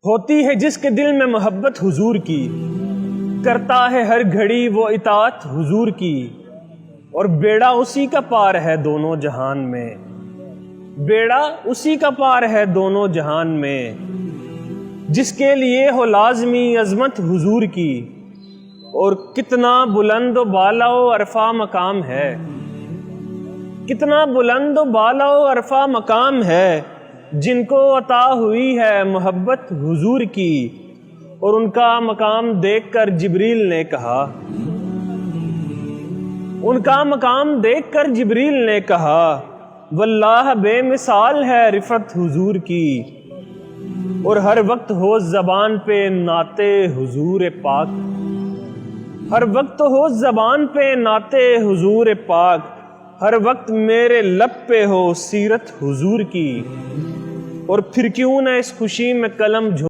ہوتی ہے جس کے دل میں محبت حضور کی، کرتا ہے ہر گھڑی وہ اطاعت حضور کی، اور بیڑا اسی کا پار ہے دونوں جہان میں، بیڑا اسی کا پار ہے دونوں جہان میں، جس کے لیے ہو لازمی عظمت حضور کی، اور کتنا بلند و بالا و عرفہ مقام ہے، کتنا بلند و بالا و عرفہ مقام ہے، جن کو عطا ہوئی ہے محبت حضور کی، اور ان کا مقام دیکھ کر جبریل نے کہا، ان کا مقام دیکھ کر جبریل نے کہا، واللہ بے مثال ہے رفعت حضور کی، اور ہر وقت ہو زبان پہ نعت حضور پاک، ہر وقت ہو زبان پہ نعت حضور پاک، ہر وقت میرے لب پہ ہو سیرت حضور کی، اور پھر کیوں نہ اس خوشی میں قلم